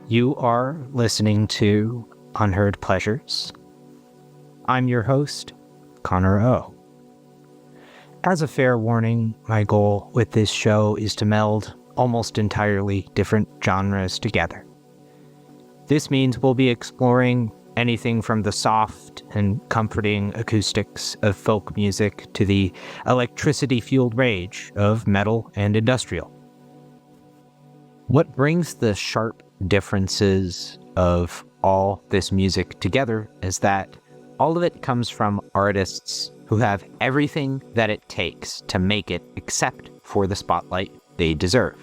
You are listening to Unheard Pleasures. I'm your host, Connor O. As a fair warning, my goal with this show is to meld almost entirely different genres together. This means we'll be exploring anything from the soft and comforting acoustics of folk music to the electricity-fueled rage of metal and industrial. What brings the sharp differences of all this music together is that all of it comes from artists who have everything that it takes to make it except for the spotlight they deserve.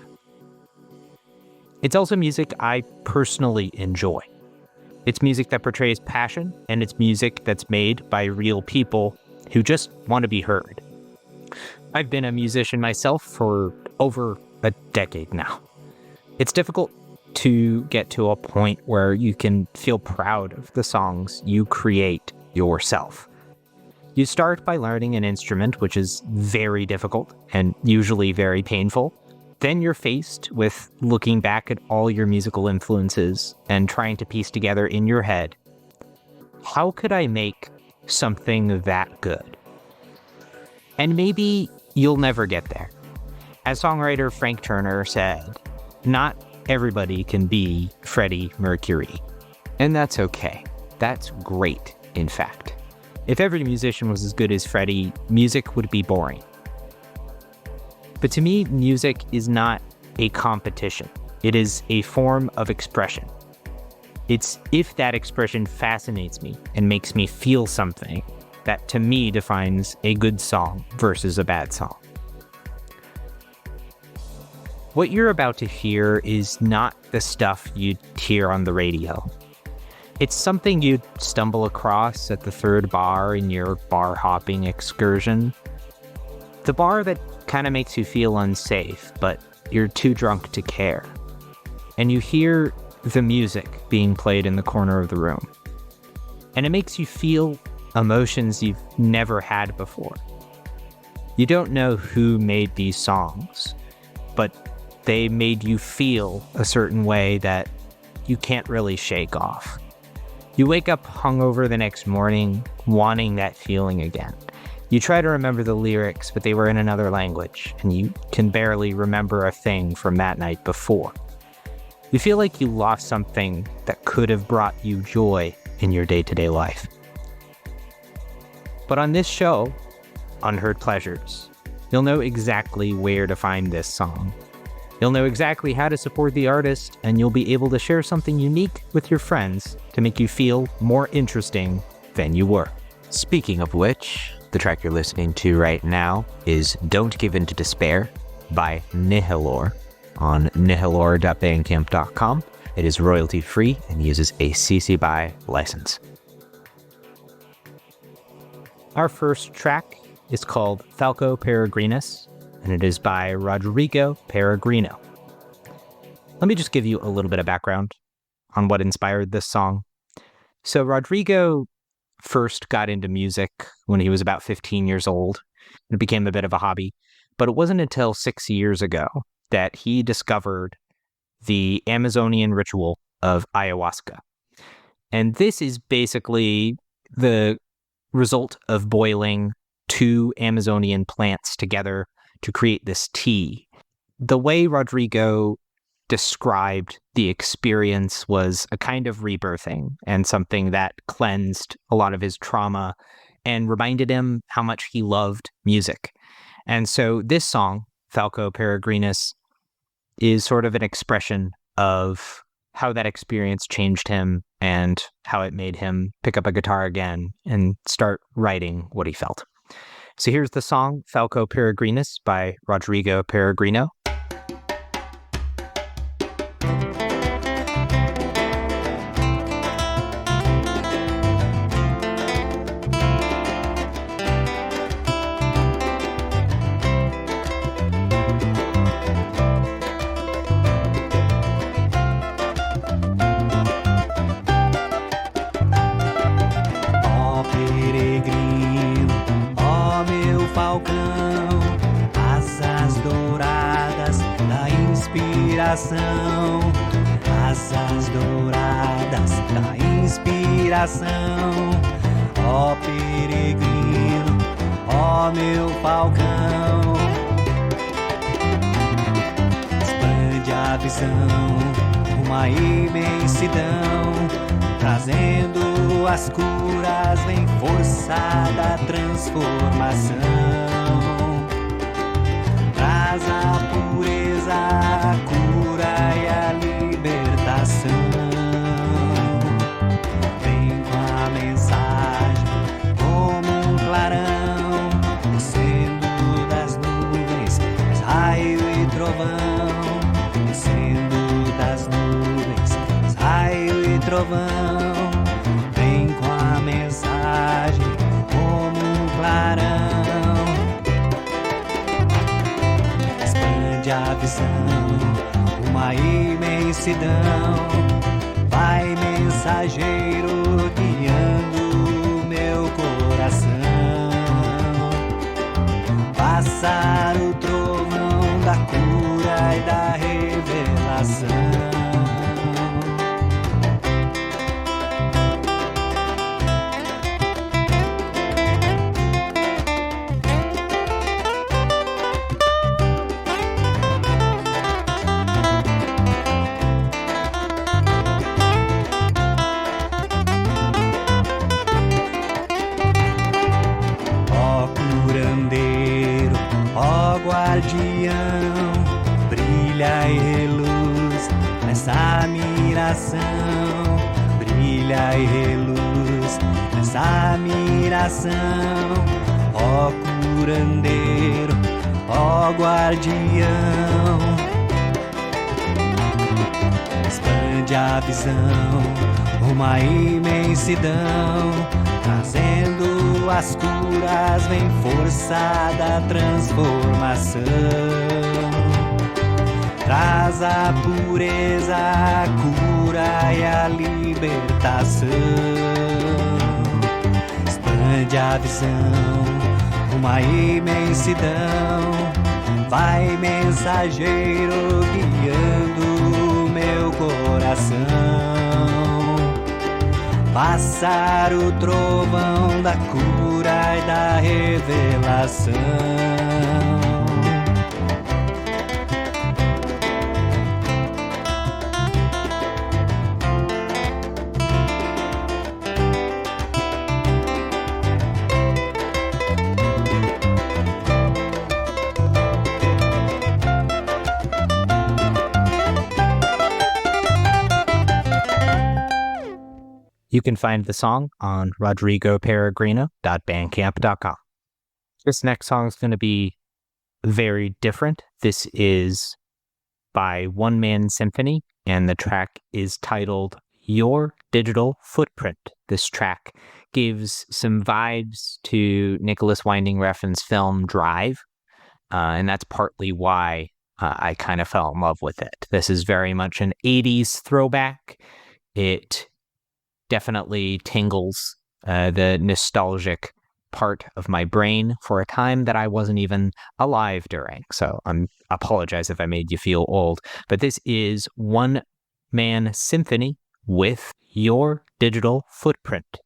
It's also music I personally enjoy. It's music that portrays passion, and it's music that's made by real people who just want to be heard. I've been a musician myself for over a decade now. It's difficult to get to a point where you can feel proud of the songs you create yourself. You start by learning an instrument, which is very difficult and usually very painful. Then you're faced with looking back at all your musical influences and trying to piece together in your head, how could I make something that good? And maybe you'll never get there. As songwriter Frank Turner said, not everybody can be Freddie Mercury. And that's okay. That's great, in fact. If every musician was as good as Freddie, music would be boring. But to me, music is not a competition. It is a form of expression. It's if that expression fascinates me and makes me feel something that to me defines a good song versus a bad song. What you're about to hear is not the stuff you'd hear on the radio. It's something you'd stumble across at the third bar in your bar hopping excursion. The bar that kind of makes you feel unsafe, but you're too drunk to care. And you hear the music being played in the corner of the room. And it makes you feel emotions you've never had before. You don't know who made these songs, but they made you feel a certain way that you can't really shake off. You wake up hungover the next morning, wanting that feeling again. You try to remember the lyrics, but they were in another language, and you can barely remember a thing from that night before. You feel like you lost something that could have brought you joy in your day-to-day life. But on this show, Unheard Pleasures, you'll know exactly where to find this song. You'll know exactly how to support the artist, and you'll be able to share something unique with your friends to make you feel more interesting than you were. Speaking of which, the track you're listening to right now is Don't Give In to Despair by Nihilor on nihilor.bandcamp.com. It is royalty free and uses a CC BY license. Our first track is called Falco Peregrinus, and it is by Rodrigo Peregrino. Let me just give you a little bit of background on what inspired this song. So Rodrigo first got into music when he was about 15 years old. It became a bit of a hobby, but it wasn't until 6 years ago that he discovered the Amazonian ritual of ayahuasca. And this is basically the result of boiling 2 Amazonian plants together to create this tea. The way Rodrigo described the experience was a kind of rebirthing and something that cleansed a lot of his trauma and reminded him how much he loved music. And so this song, Falco Peregrinus, is sort of an expression of how that experience changed him and how it made him pick up a guitar again and start writing what he felt. So here's the song Falco Peregrinus by Rodrigo Peregrino. Falcão, asas douradas asas douradas da inspiração. Ó peregrino, ó meu falcão, expande a visão, uma imensidão, trazendo as curas, vem força da transformação. Traz a pureza, a cura e a libertação. Vem com a mensagem como um clarão, descendo das nuvens, mais raio e trovão. Descendo das nuvens, mais raio e trovão. Vem com a mensagem como um clarão. A visão, uma imensidão, vai mensageiro guiando meu coração. Passar o trovão da cura e da revelação. Guardião, brilha e reluz nessa miração, brilha e reluz nessa miração. Ó curandeiro, ó guardião, expande a visão, uma imensidão, trazendo as curas, vem força da transformação. Traz a pureza, a cura e a libertação. Expande a visão, uma imensidão, vai mensageiro guiando meu coração. Passar o trovão da cura e da revelação. You can find the song on rodrigoperegrino.bandcamp.com. This next song is going to be very different. This is by One Man Symphony, and the track is titled Your Digital Footprint. This track gives some vibes to Nicholas Winding Refn's film Drive, and that's partly why I kind of fell in love with it. This is very much an 80s throwback. It definitely tingles the nostalgic part of my brain for a time that I wasn't even alive during. So I apologize if I made you feel old. But this is One Man Symphony with Your Digital Footprint.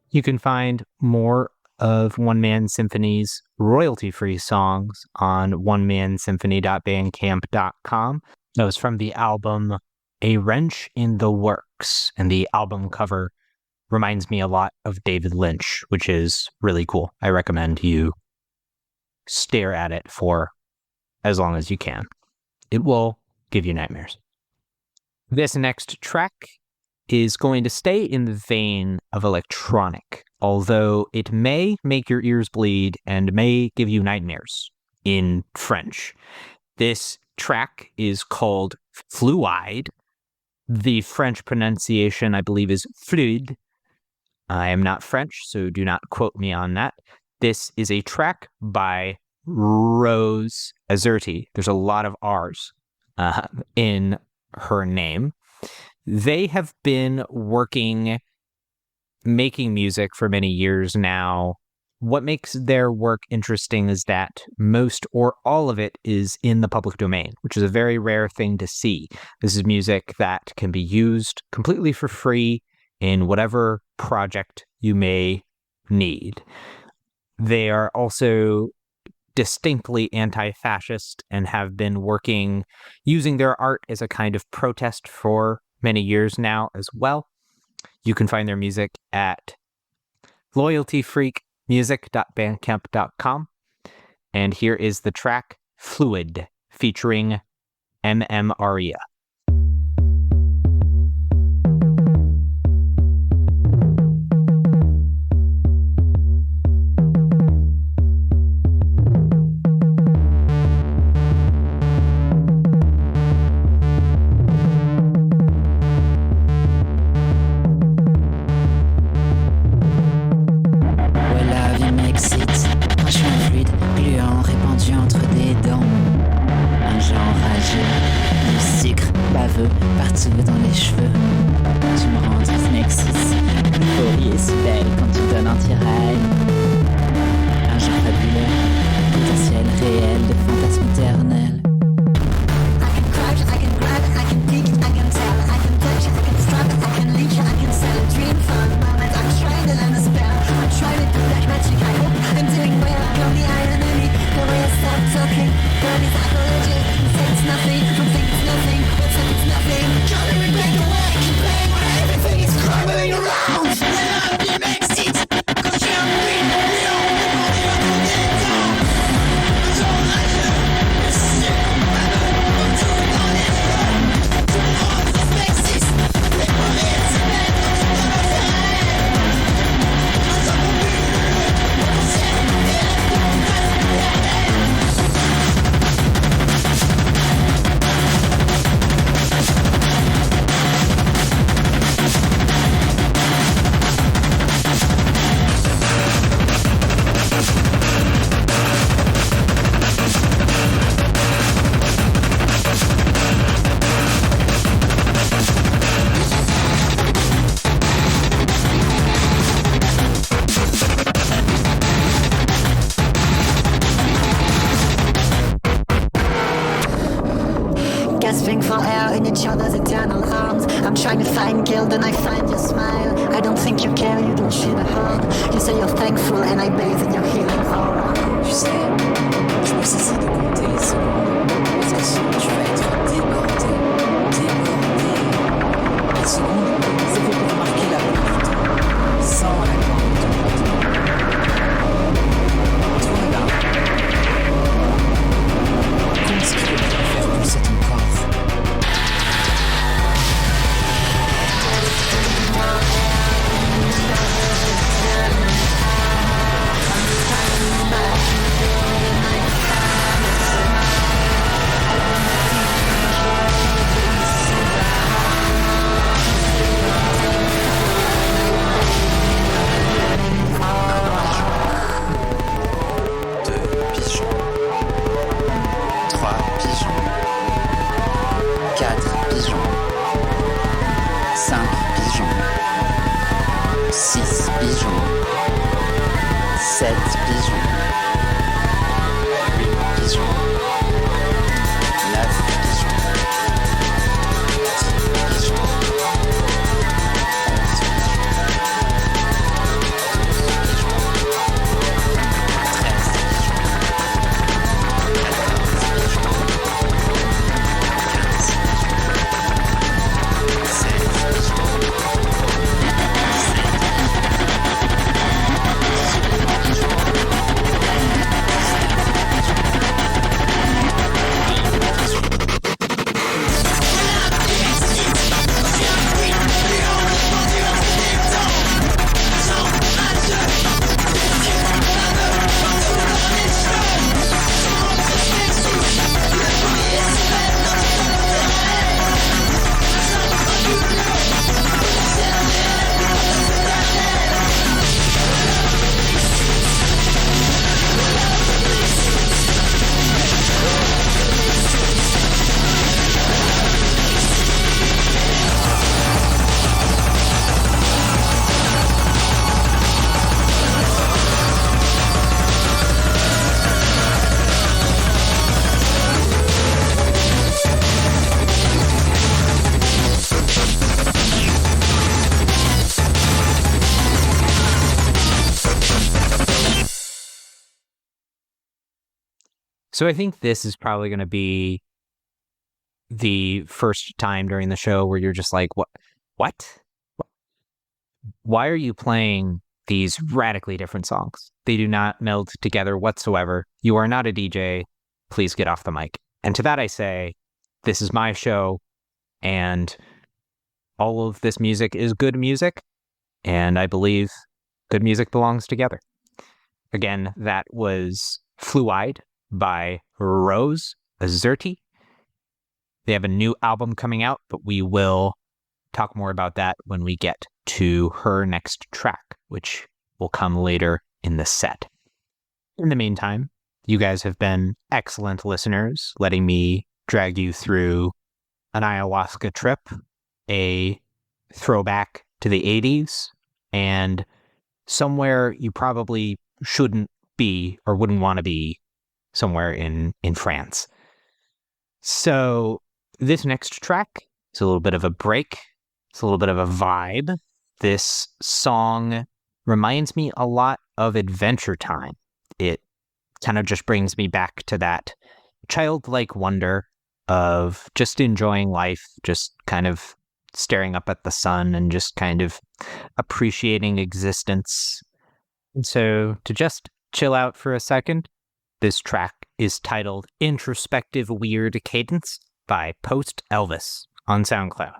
You can find more of One Man Symphony's royalty-free songs on onemansymphony.bandcamp.com. That was from the album A Wrench in the Works, and the album cover reminds me a lot of David Lynch, which is really cool. I recommend you stare at it for as long as you can. It will give you nightmares. This next track is going to stay in the vein of electronic, although it may make your ears bleed and may give you nightmares in French. This track is called Fluide. The French pronunciation, I believe, is fluide. I am not French, so do not quote me on that. This is a track by Rose Azerti. There's a lot of R's in her name. They have been making music for many years now. What makes their work interesting is that most or all of it is in the public domain, which is a very rare thing to see. This is music that can be used completely for free in whatever project you may need. They are also distinctly anti-fascist and have been using their art as a kind of protest for many years now as well. You can find their music at loyaltyfreakmusic.bandcamp.com. And here is the track Fluid featuring Maria. Partout dans les cheveux, tu me rends très m'excite. L'euphorie est si belle quand tu donnes en tiraille. Un genre fabuleux, potentiel réel de fantasme éternel. I can crouch, I can grab, I can peek, I can tell, I can touch, I can strap, I can leech, I can sell a dream for the moment. I'm trying to learn a spell, I'm trying to do black magic. I hope I'm doing well. Got the irony, the way I start talking, girl is psychology. Say it's nothing, don't think it's nothing. Nothing, can't even break away, keep playing when everything is crumbling around. When I makes it, cause you're real, gasping for air in each other's eternal arms. I'm trying to find guilt and I find your smile. I don't think you care, you don't shiver hard. You say you're thankful and I bathe in your healing aura. Tu sais, je me cesse de compter les secondes. De toute façon, tu vas être débordé. Les secondes, c'est fait pour marquer la bonne du temps, sans la grande de ton battement. Toi là, comme si tu devais faire pulser ton corps. So I think this is probably going to be the first time during the show where you're just like, what? Why are you playing these radically different songs? They do not meld together whatsoever. You are not a DJ. Please get off the mic. And to that I say, this is my show, and all of this music is good music, and I believe good music belongs together. Again, that was Fluide by Rose Azerti. They have a new album coming out, but we will talk more about that when we get to her next track, which will come later in the set. In the meantime, you guys have been excellent listeners, letting me drag you through an ayahuasca trip, a throwback to the 80s, and somewhere you probably shouldn't be or wouldn't want to be, somewhere in France. So this next track is a little bit of a break. It's a little bit of a vibe. This song reminds me a lot of Adventure Time. It kind of just brings me back to that childlike wonder of just enjoying life, just kind of staring up at the sun and just kind of appreciating existence. And so to just chill out for a second, this track is titled Introspective Weird Cadence by Post Elvis on SoundCloud.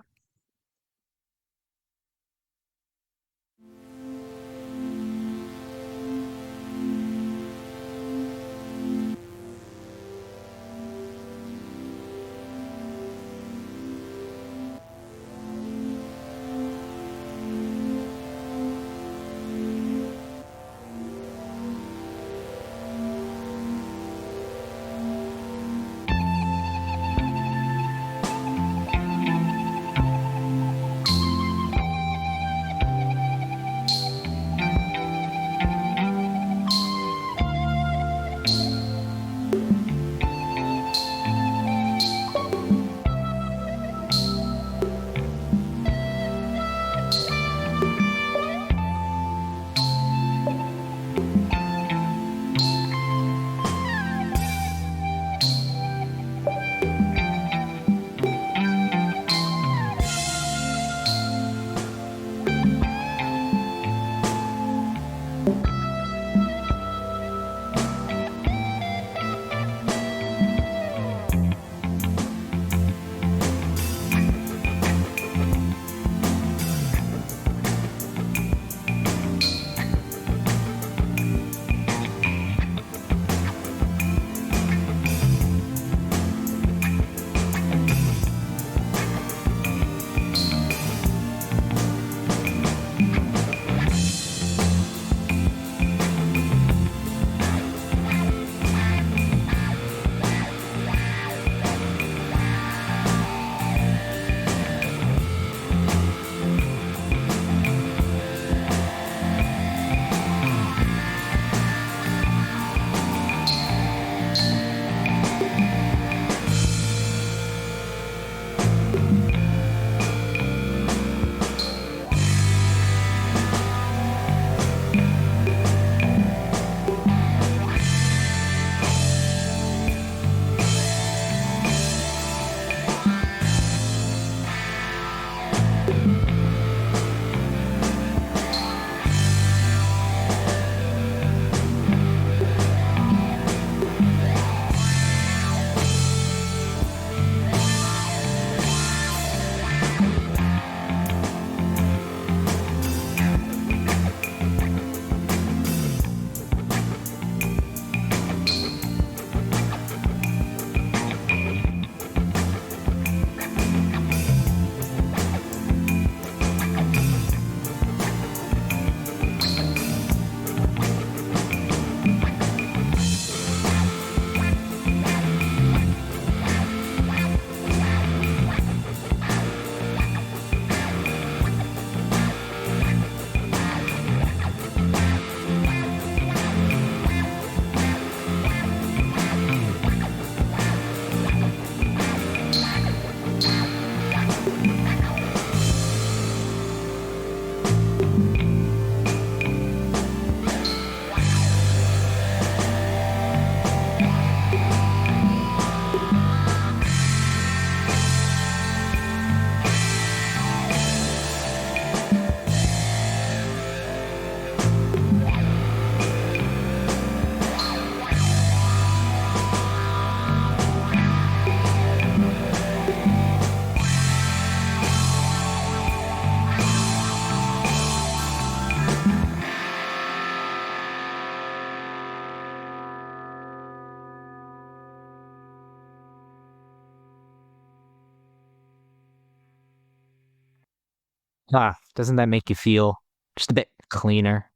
Doesn't that make you feel just a bit cleaner?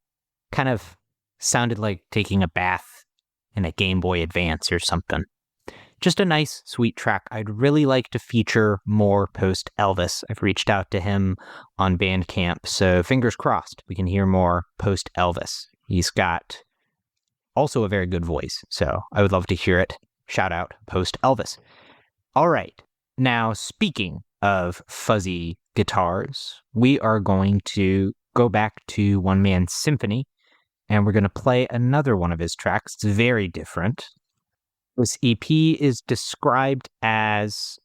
Kind of sounded like taking a bath in a Game Boy Advance or something. Just a nice, sweet track. I'd really like to feature more post Elvis. I've reached out to him on Bandcamp, so fingers crossed we can hear more post Elvis. He's got also a very good voice, so I would love to hear it. Shout out post Elvis. All right. Now, speaking of fuzzy guitars, we are going to go back to One Man Symphony, and we're going to play another one of his tracks. It's very different. This EP is described as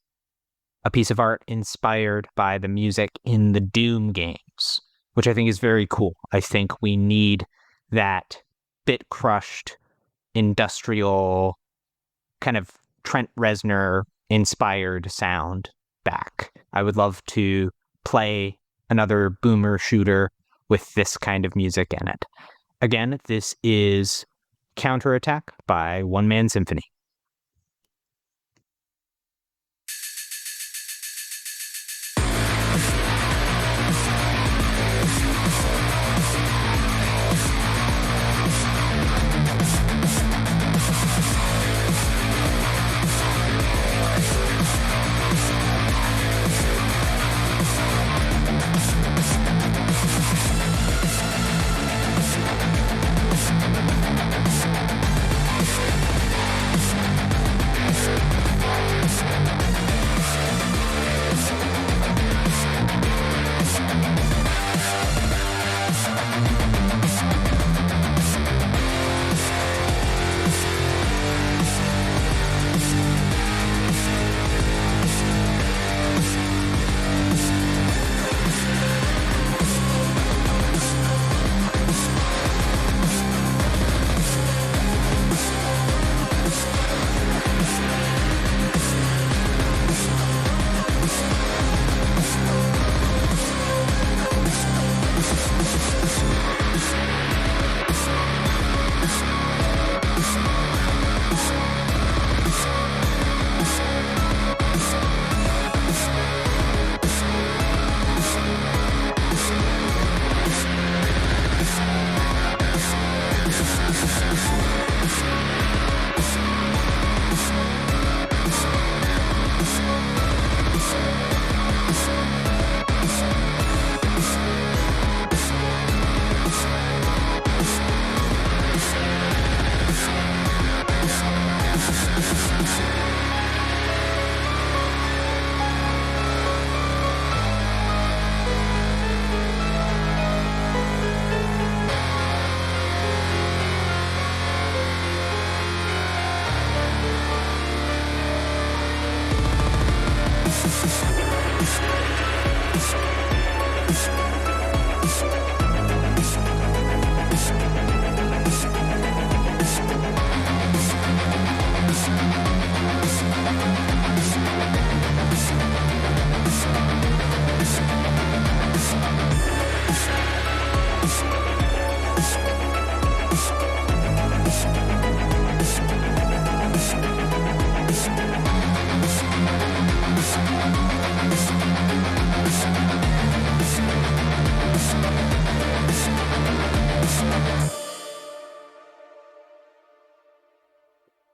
a piece of art inspired by the music in the Doom games, which I think is very cool. I think we need that bit crushed, industrial, kind of Trent Reznor inspired sound back. I would love to play another boomer shooter with this kind of music in it. Again, this is Counterattack by One Man Symphony.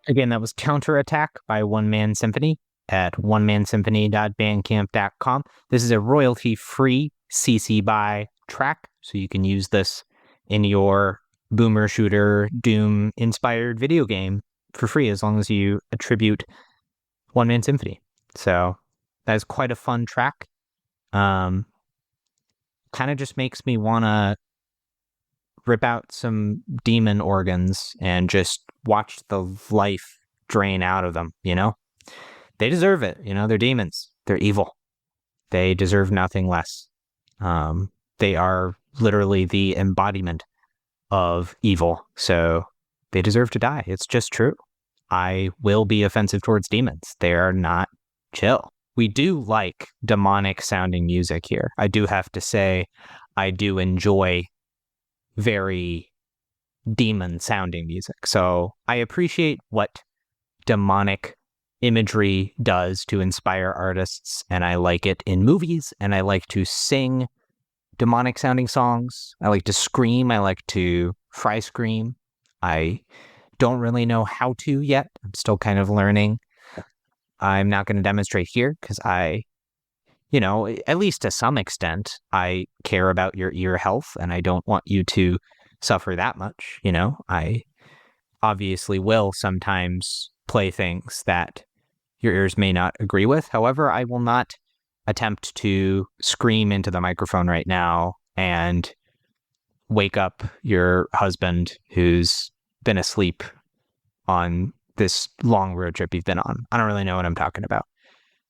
Again, that was Counterattack by One Man Symphony at onemansymphony.bandcamp.com. This is a royalty-free CC BY track, so you can use this in your boomer shooter Doom-inspired video game for free as long as you attribute One Man Symphony. So that is quite a fun track. Kind of just makes me want to rip out some demon organs and just watch the life drain out of them, you know? They deserve it, you know? They're demons. They're evil. They deserve nothing less. They are literally the embodiment of evil, so they deserve to die. It's just true. I will be offensive towards demons. They are not chill. We do like demonic sounding music here. I do have to say, I do enjoy very demon sounding music. So I appreciate what demonic imagery does to inspire artists, and I like it in movies, and I like to sing demonic sounding songs. I like to scream. I like to fry scream. I don't really know how to yet. I'm still kind of learning. I'm not going to demonstrate here because at least to some extent, I care about your ear health and I don't want you to suffer that much. I obviously will sometimes play things that your ears may not agree with. However, I will not attempt to scream into the microphone right now and wake up your husband who's been asleep on this long road trip you've been on. I don't really know what I'm talking about.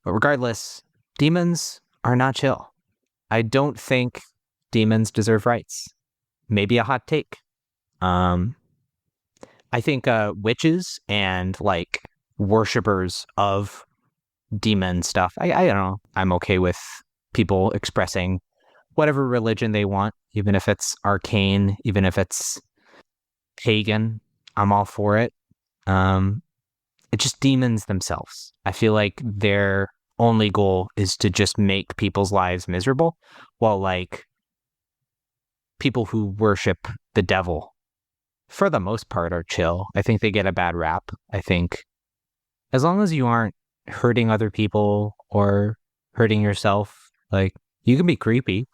But regardless, demons are not chill. I don't think demons deserve rights. Maybe a hot take. I think witches and worshippers of demon stuff, I don't know. I'm okay with people expressing whatever religion they want, even if it's arcane, even if it's pagan. I'm all for it. It's just demons themselves. I feel like their only goal is to just make people's lives miserable, while people who worship the devil, for the most part, are chill. I think they get a bad rap. I think as long as you aren't hurting other people or hurting yourself, you can be creepy.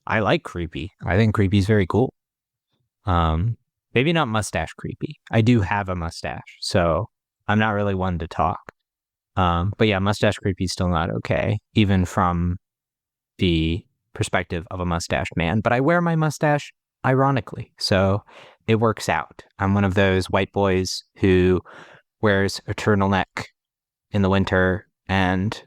I like creepy. I think creepy is very cool. Maybe not mustache creepy. I do have a mustache, so I'm not really one to talk. But yeah, mustache creepy is still not okay, even from the perspective of a mustached man. But I wear my mustache ironically, so it works out. I'm one of those white boys who wears a turtleneck in the winter and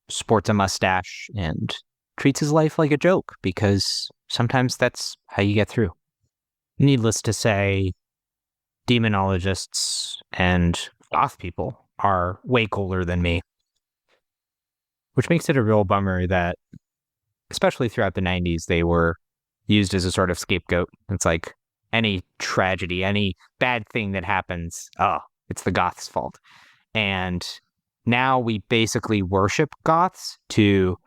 sports a mustache and treats his life like a joke, because sometimes that's how you get through. Needless to say, demonologists and goth people are way cooler than me, which makes it a real bummer that, especially throughout the 90s, they were used as a sort of scapegoat. It's any tragedy, any bad thing that happens, it's the goths' fault. And now we basically worship goths to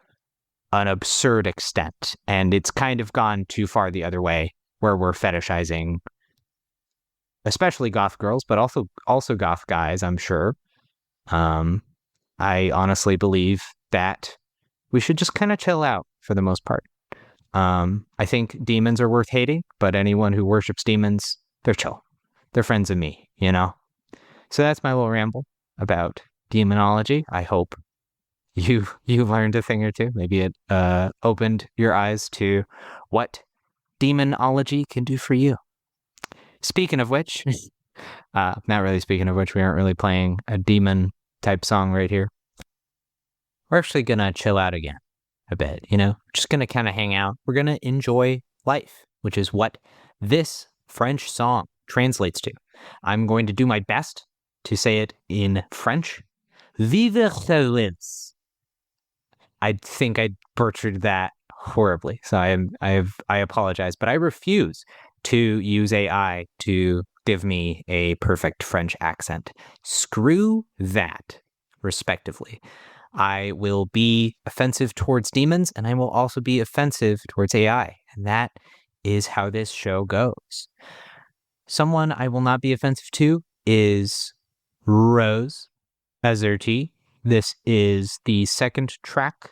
an absurd extent, and it's kind of gone too far the other way, where we're fetishizing especially goth girls, but also goth guys, I'm sure. I honestly believe that we should just kind of chill out for the most part. I think demons are worth hating, but anyone who worships demons, they're chill. They're friends of me, So that's my little ramble about demonology. I hope you learned a thing or two. Maybe it opened your eyes to what demonology can do for you. Speaking of which, not really speaking of which, we aren't really playing a demon type song right here. We're actually gonna chill out again a bit, just gonna kind of hang out. We're gonna enjoy life, which is what this French song translates to. I'm going to do my best to say it in French. Vivre heureux. I think I butchered that horribly, so I apologize, but I refuse to use AI to give me a perfect French accent. Screw that, respectively. I will be offensive towards demons, and I will also be offensive towards AI, and that is how this show goes. Someone I will not be offensive to is Rose Azerty. This is the second track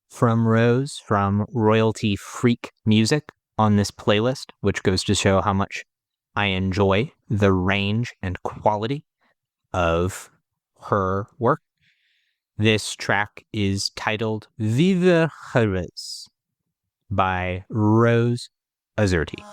from Rose from Royalty Freak Music on this playlist, which goes to show how much I enjoy the range and quality of her work. This track is titled Vivre Heureuse by Rose Azerty.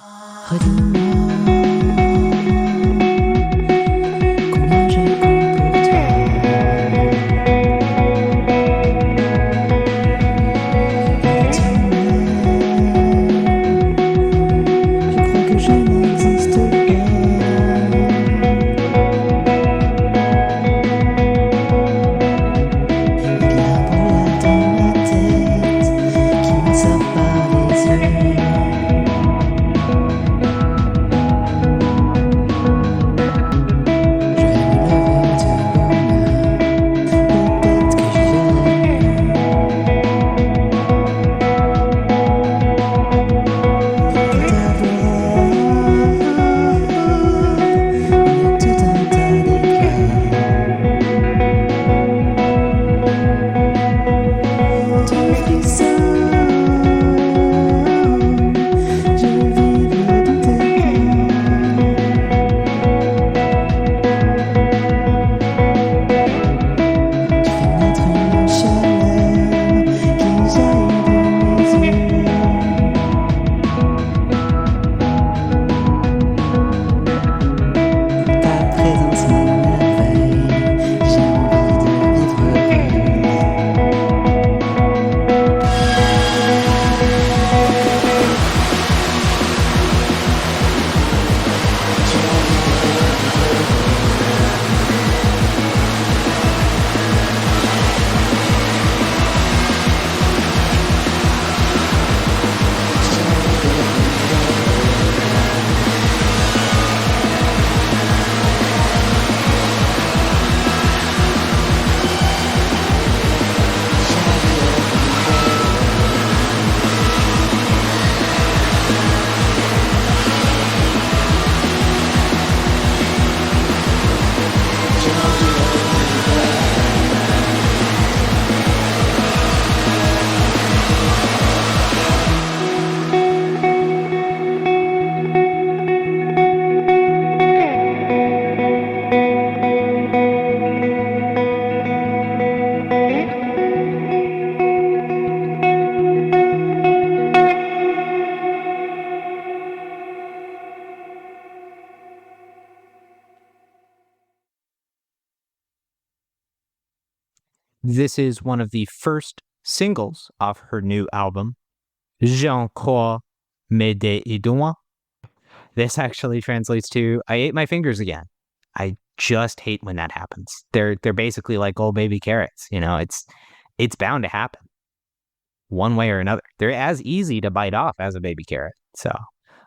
This is one of the first singles off her new album, J'ai encore mes doigts. This actually translates to, I ate my fingers again. I just hate when that happens. They're basically like old baby carrots. It's bound to happen one way or another. They're as easy to bite off as a baby carrot. So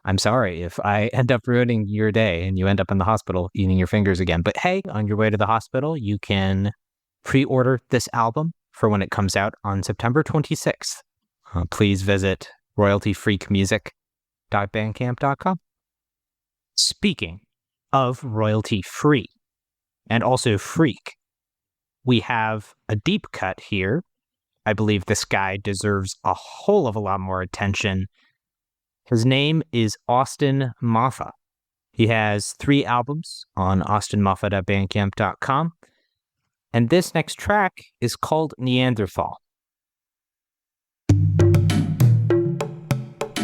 I'm sorry if I end up ruining your day and you end up in the hospital eating your fingers again. But hey, on your way to the hospital, you can pre-order this album for when it comes out on September 26th. Please visit royaltyfreakmusic.bandcamp.com. Speaking of royalty-free and also freak, we have a deep cut here. I believe this guy deserves a whole of a lot more attention. His name is Austin Moffa. He has 3 albums on austinmoffa.bandcamp.com. And this next track is called Neanderthal.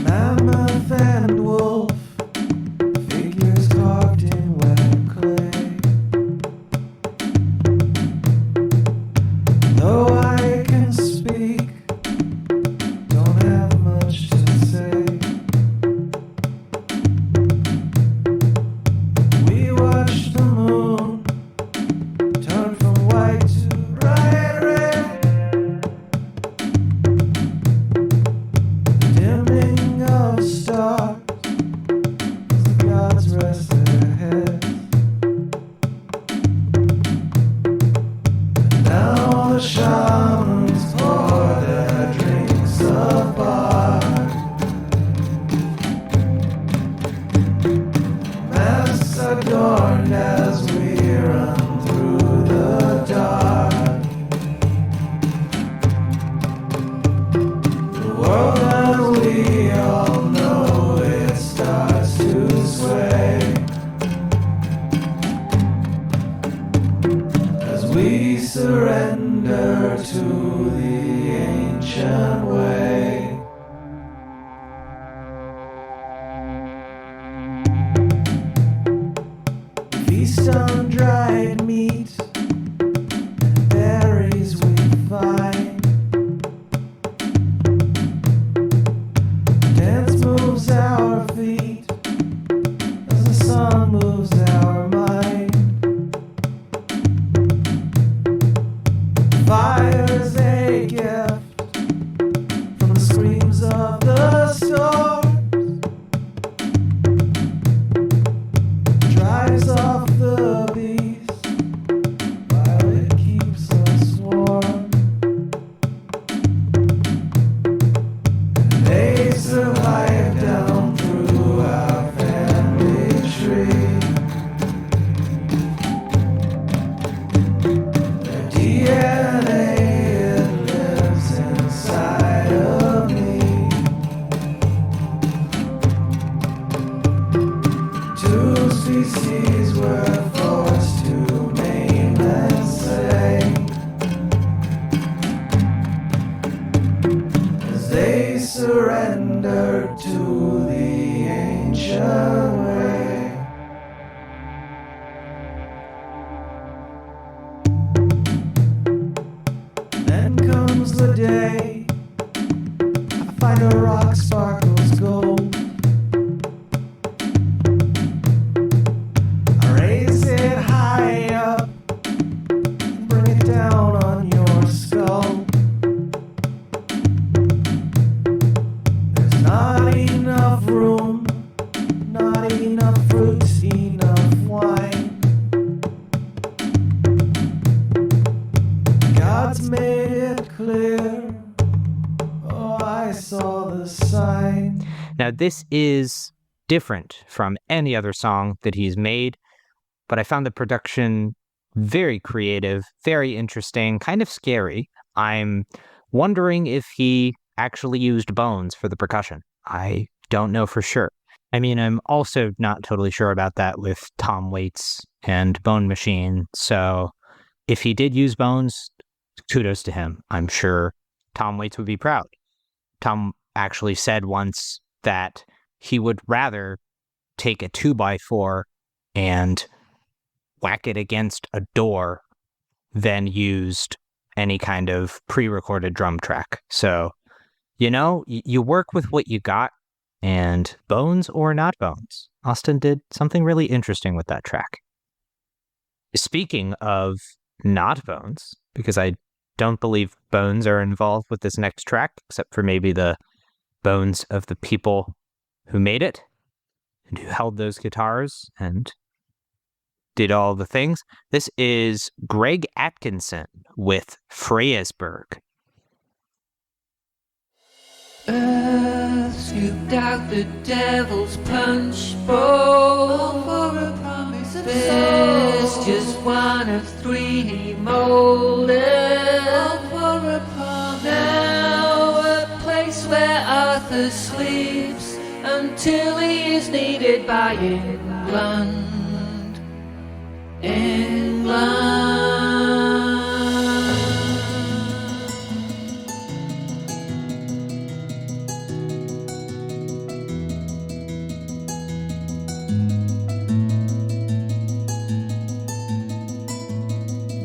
Mammoth and wolf, figures carved in wet clay. Though I can speak, don't have much to say. We watch the moon turn from white to bright red. The dimming of stars as the gods rest their heads. And now the shamans pour their drinks apart. Masks adorned as we run through the dark. The world as we all know it starts to sway as we surrender to the ancient way. Feast on dried meat and berries we find. Dance moves our feet as the sun moves our mind. Fire's a gift from the screams of the storm. Drives off the beast while it keeps us warm. And they survive down through our family tree. Their DNA, it lives inside of me. Two species were forced to maim and slay as they surrendered to the ancient way. Then comes the day I find a rock sparkles gold. I raise it high up and bring it down on your skull. There's not enough room, not enough fruit, enough wine. God's made it clear. Oh, I saw the sign. Now, this is different from any other song that he's made, but I found the production very creative, very interesting, kind of scary. I'm wondering if he actually used bones for the percussion. I don't know for sure. I mean, I'm also not totally sure about that with Tom Waits and Bone Machine, so if he did use bones, kudos to him. I'm sure Tom Waits would be proud. Tom actually said once that he would rather take a 2x4 and whack it against a door than used any kind of pre-recorded drum track. So, you work with what you got, and bones or not bones, Austin did something really interesting with that track. Speaking of not bones, because I don't believe bones are involved with this next track, except for maybe the bones of the people who made it and who held those guitars and did all the things. This is Greg Atkinson with Freyasburg. Earth scooped out the devil's punch bowl for a promise of soul. Just one of three he molded for a promise. Now a place where Arthur sleeps until he is needed by England.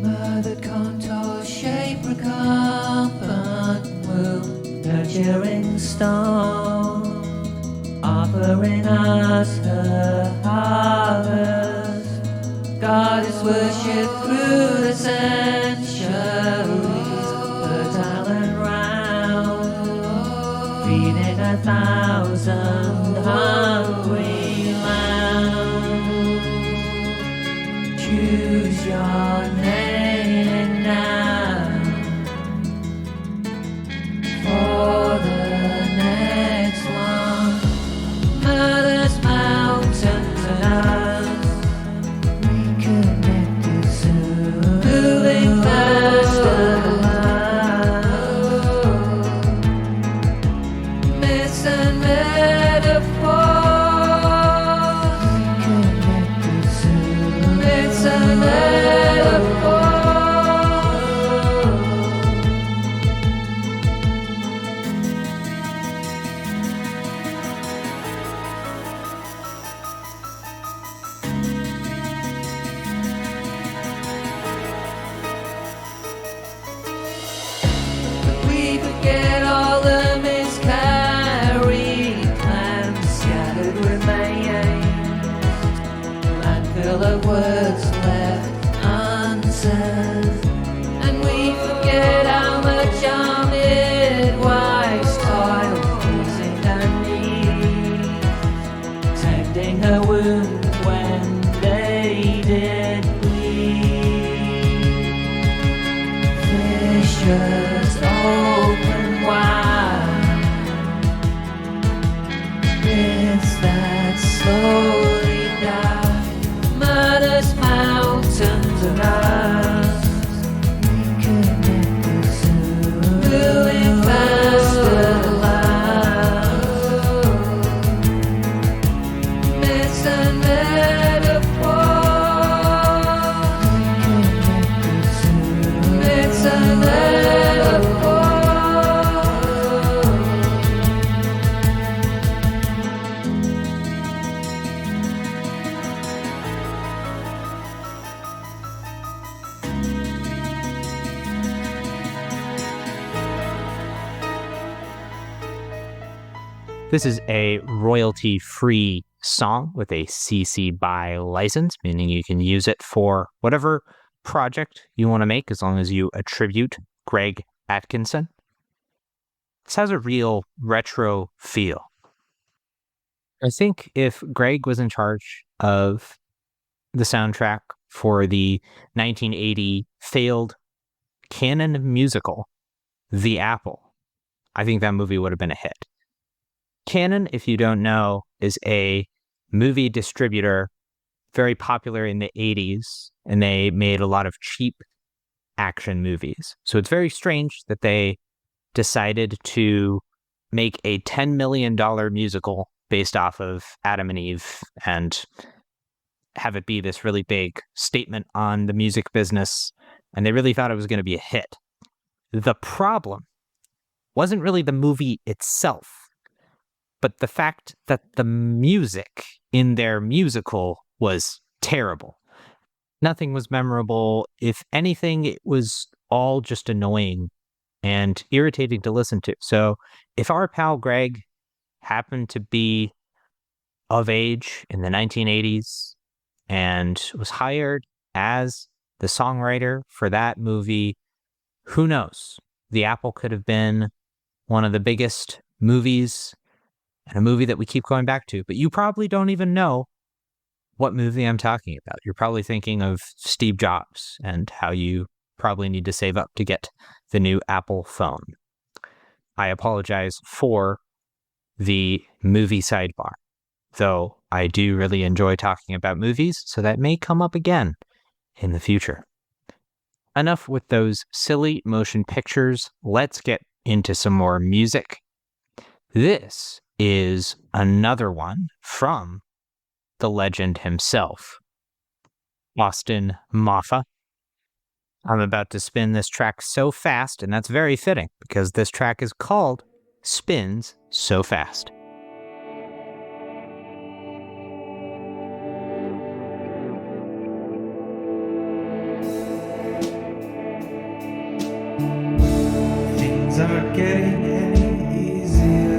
Mother contour shape recumbent will nurturing stone, offering us her harvest. God is worshipped through the centuries, fertile and round, feeding 1,000 hungry lambs. Choose your name now for the next one. Mother's mountains and us. Moving faster than light. Myths and metaphors. Myths and metaphors. We forget all the miscarried plans, scattered remains, landfill of words left unsaid. And we forget how much our midwives toil, freezing her knees, tending her wound when they did bleed. Fissures open wide, myths that slowly die. Mother's mountains and us, reconnected soon, moving faster than light. Myths and metaphors, reconnected soon, myths and metaphors. This is a royalty-free song with a CC BY license, meaning you can use it for whatever project you want to make as long as you attribute Greg Atkinson. This has a real retro feel. I think if Greg was in charge of the soundtrack for the 1980 failed canon musical, The Apple, I think that movie would have been a hit. Canon, if you don't know, is a movie distributor very popular in the 80s, and they made a lot of cheap action movies. So it's very strange that they decided to make a $10 million musical based off of Adam and Eve and have it be this really big statement on the music business, and they really thought it was going to be a hit. The problem wasn't really the movie itself, but the fact that the music in their musical was terrible. Nothing was memorable. If anything, it was all just annoying and irritating to listen to. So if our pal Greg happened to be of age in the 1980s and was hired as the songwriter for that movie, who knows? The Apple could have been one of the biggest movies and a movie that we keep going back to, but you probably don't even know what movie I'm talking about. You're probably thinking of Steve Jobs and how you probably need to save up to get the new Apple phone. I apologize for the movie sidebar, though I do really enjoy talking about movies, so that may come up again in the future. Enough with those silly motion pictures. Let's get into some more music. This is another one from the legend himself, Austin Maffa. I'm about to spin this track so fast, and that's very fitting because this track is called Spins So Fast. Things aren't getting any easier.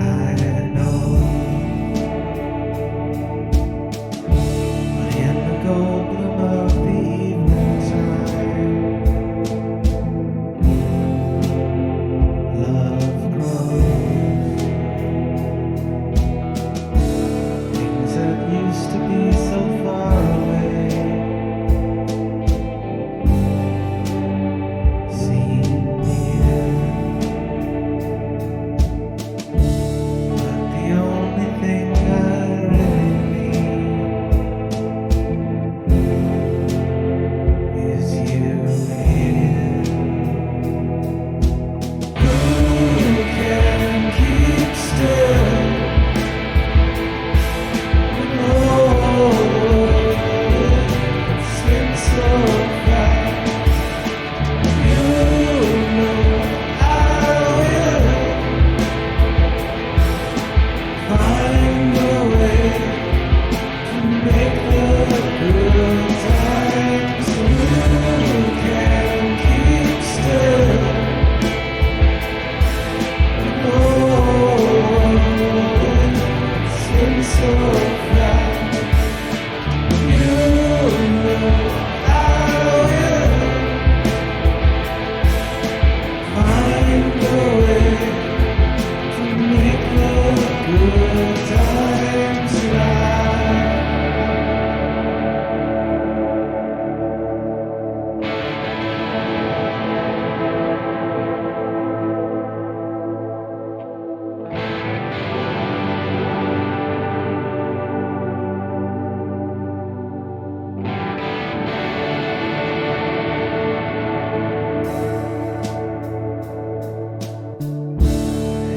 I know. But in the gold bloom of the evening time, love grows. Things that used to be so far away seem near. But the only thing I really need is you here. Who can keep still when it's been so fast? You know I will find a way to make the good times. You can keep still. It's been so fast. You know I will find a way to make the good times right.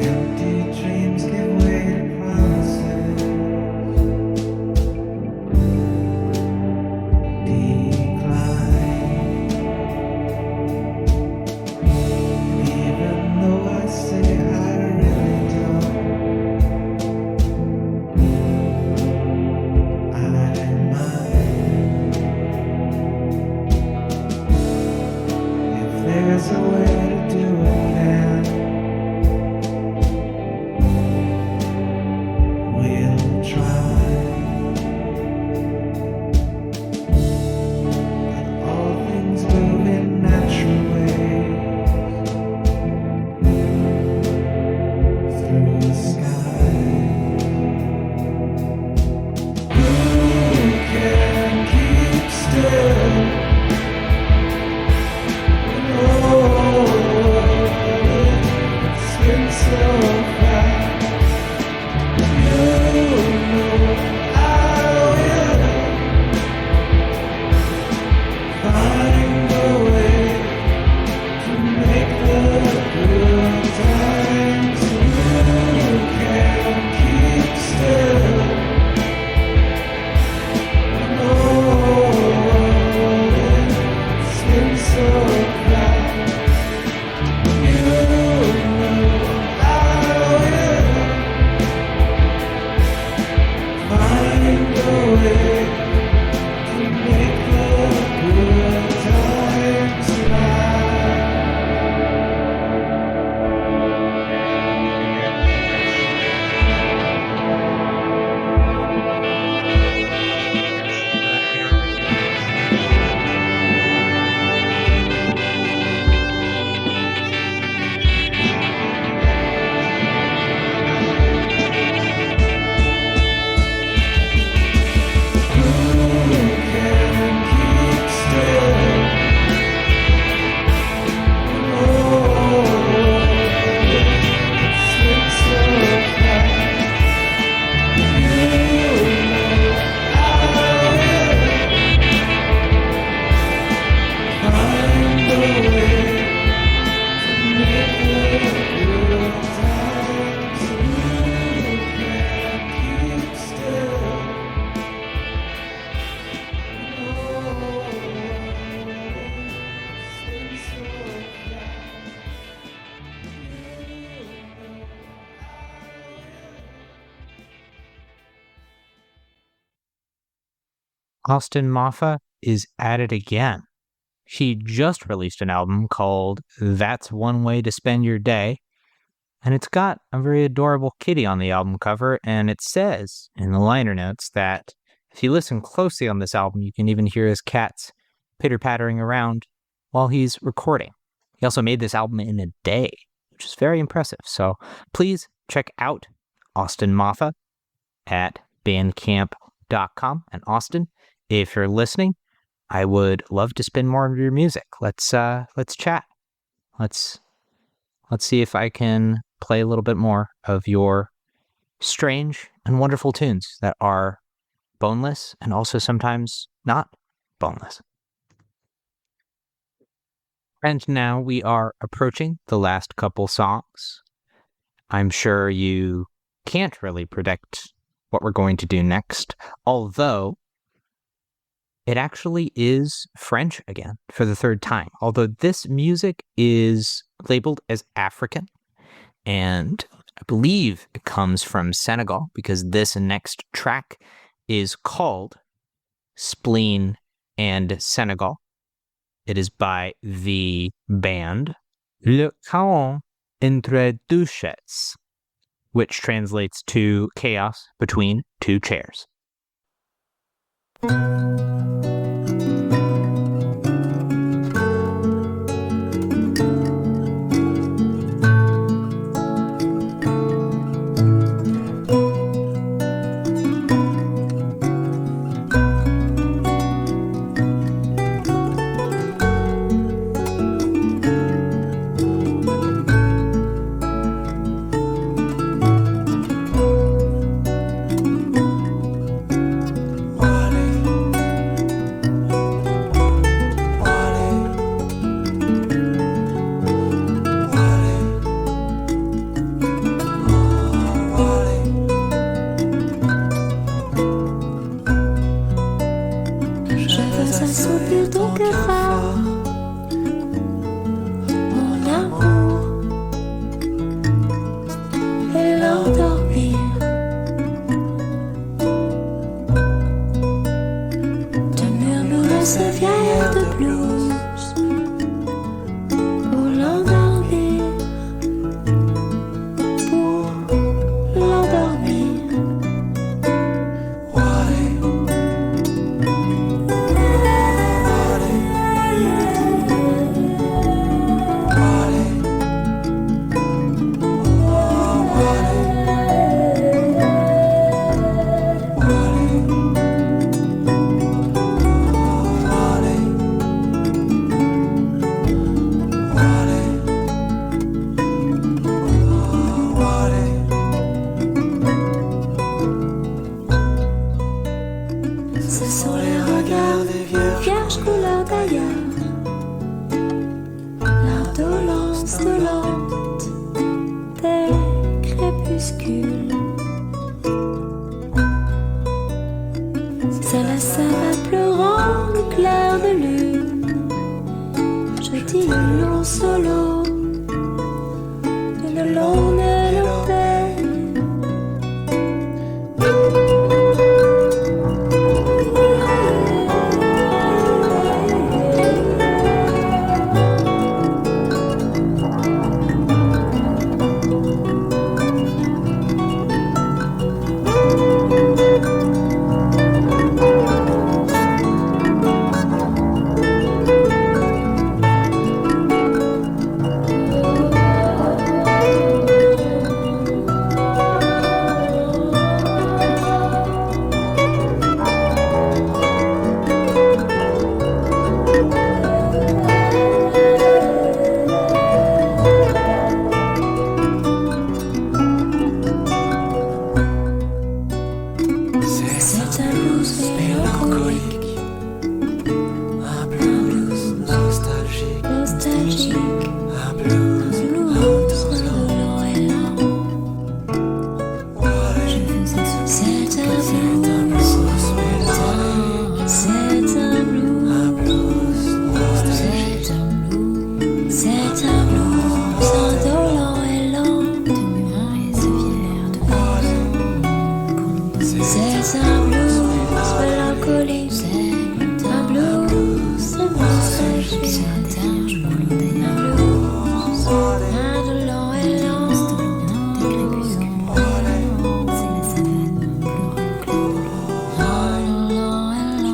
Empty dreams give way to promises. Decline. Even though I say I really don't, I mind. If there's a way to do it, then we'll try. But all things move in natural ways through the sky. Who can keep still when Austin Moffa is at it again. He just released an album called That's One Way to Spend Your Day, and it's got a very adorable kitty on the album cover, and it says in the liner notes that if you listen closely on this album, you can even hear his cats pitter-pattering around while he's recording. He also made this album in a day, which is very impressive. So please check out Austin Moffa at bandcamp.com. And Austin, if you're listening, I would love to spin more of your music. Let's chat. Let's see if I can play a little bit more of your strange and wonderful tunes that are boneless and also sometimes not boneless. And now we are approaching the last couple songs. I'm sure you can't really predict what we're going to do next, although it actually is French again for the third time. Although this music is labeled as African, and I believe it comes from Senegal because this next track is called Spleen and Senegal. It is by the band Le Chaos entre deux chaises, which translates to chaos between two chairs. Sur un terrain, je brûle d'ailleurs le rose. Indolent et lent, des crépuscules. C'est la savane, pleurant clair de rose. Indolent et lent.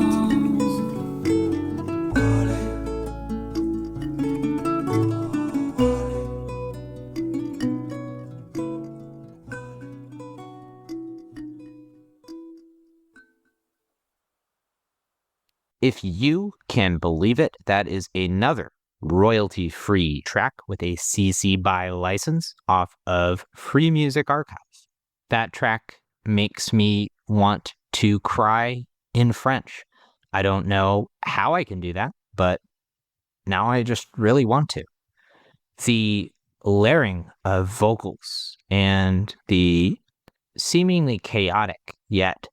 If you can believe it, that is another royalty-free track with a CC BY license off of Free Music Archive. That track makes me want to cry in French. I don't know how I can do that, but now I just really want to. The layering of vocals and the seemingly chaotic yet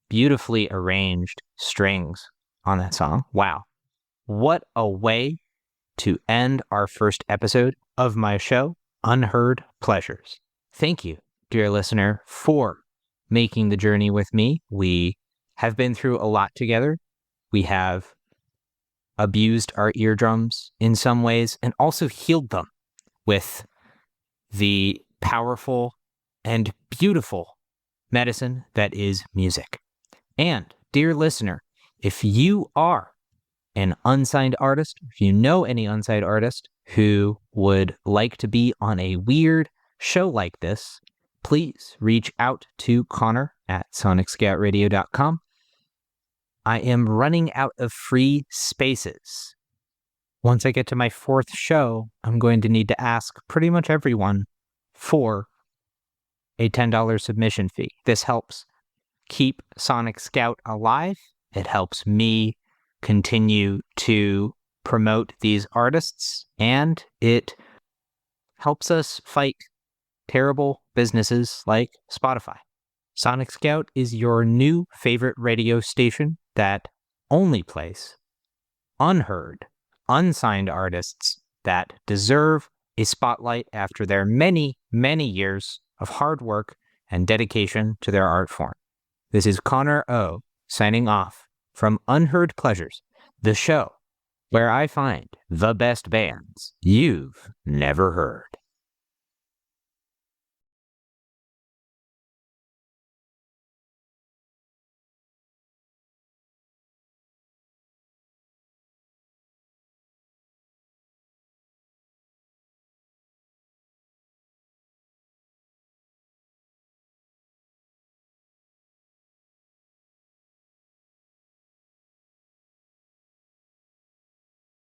beautifully arranged strings on that song. Wow. What a way to end our first episode of my show, Unheard Pleasures. Thank you, dear listener, for making the journey with me. We have been through a lot together. We have abused our eardrums in some ways and also healed them with the powerful and beautiful medicine that is music. And, dear listener, if you are an unsigned artist, if you know any unsigned artist who would like to be on a weird show like this, please reach out to Connor at sonicscoutradio.com. I am running out of free spaces. Once I get to my 4th show, I'm going to need to ask pretty much everyone for a $10 submission fee. This helps keep Sonic Scout alive. It helps me continue to promote these artists, and it helps us fight terrible businesses like Spotify. Sonic Scout is your new favorite radio station that only plays unheard, unsigned artists that deserve a spotlight after their many, many years of hard work and dedication to their art form. This is Connor O. signing off from Unheard Pleasures, the show where I find the best bands you've never heard.